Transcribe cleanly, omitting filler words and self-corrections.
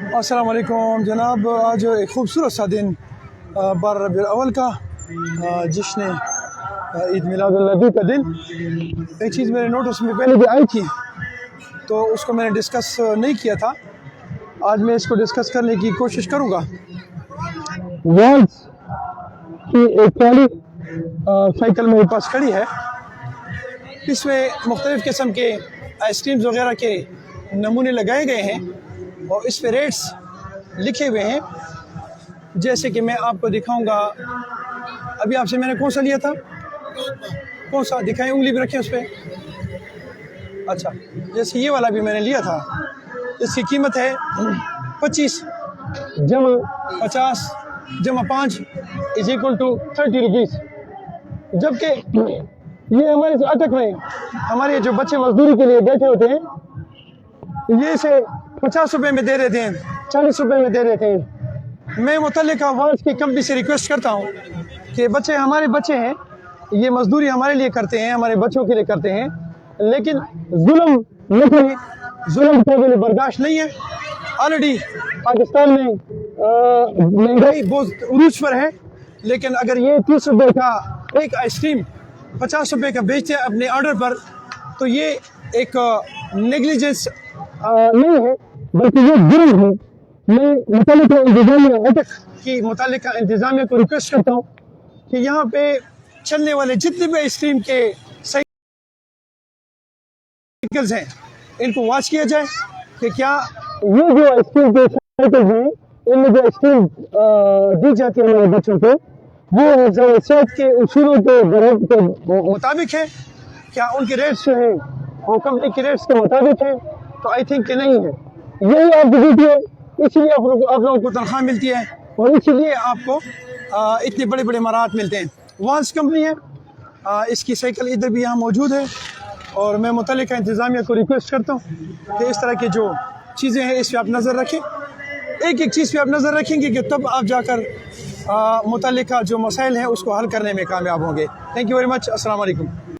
अस्सलाम वालेकुम जनाब। आज एक खूबसूरत सा दिन 12 रबीउल अव्वल का जश्न ईद मिलादुन नबी का दिन। एक चीज़ मेरे नोटिस में पहले भी आई थी तो उसको मैंने डिस्कस नहीं किया था। आज मैं इसको डिस्कस करने की कोशिश करूँगा। वर्ल्ड्स की एक ट्रॉली साइकिल मेरे पास खड़ी है। इसमें मुख्तलिफ़ किस्म के आइसक्रीम्स वगैरह के नमूने लगाए गए हैं और इस पे रेट्स लिखे हुए हैं। जैसे कि मैं आपको दिखाऊंगा। अभी आपसे मैंने कौन सा लिया था, कौन सा दिखाएं, उंगली भी रखें उस पर। अच्छा, जैसे ये वाला भी मैंने लिया था। इसकी कीमत है 25 जमा 50 जमा 5 इज इक्वल टू 30 रुपीज़। जबकि ये हमारे से अटक रहे हैं। हमारे जो बच्चे मजदूरी के लिए बैठे होते हैं ये इसे 50 रुपये में दे रहे थे, 40 रुपये में दे रहे थे। मैं मुतल्लिका वर्ल्ड्स की कंपनी से रिक्वेस्ट करता हूँ कि बच्चे हमारे बच्चे हैं, ये मजदूरी हमारे लिए करते हैं, हमारे बच्चों के लिए करते हैं, लेकिन जुल्म नहीं करें। जुल्म काबिल बर्दाश्त नहीं है। ऑलरेडी पाकिस्तान में महंगाई बहुत उरूज पर है, लेकिन अगर ये 30 रुपये का एक आइसक्रीम 50 रुपये का बेचते हैं अपने ऑर्डर पर, तो ये एक नेग्लिजेंस नहीं है बल्कि ये जुर्म है। मैं मुतल्लिका इंतजामिया को रिक्वेस्ट करता हूँ कि यहाँ पे चलने वाले जितने भी आइसक्रीम के साइकिल्स हैं इनको वॉच किया जाए कि क्या ये जो आइसक्रीम के साइकिल्स हैं इनमें जो आइसक्रीम दी जाती है हमारे बच्चों को वो सेहत के उसूलों के मुताबिक है। क्या उनके रेट्स जो है वो कंपनी के रेट्स के मुताबिक है? तो आई थिंक कि नहीं है। यही आपकी ड्यूटी है, इसलिए आप लोगों को तनख्वाह मिलती है और इसीलिए आपको इतने बड़े बड़े मराहत मिलते हैं। वांस कंपनी है, इसकी साइकिल इधर भी यहाँ मौजूद है और मैं मुतल्लिका इंतज़ामिया को रिक्वेस्ट करता हूँ कि इस तरह की जो चीज़ें हैं इस पर आप नज़र रखें। एक एक चीज़ पे आप नज़र रखेंगे कि तब आप जाकर मुतल्लिका जो मसाइल हैं उसको हल करने में कामयाब होंगे। Thank you very much. अस्सलाम वालेकुम।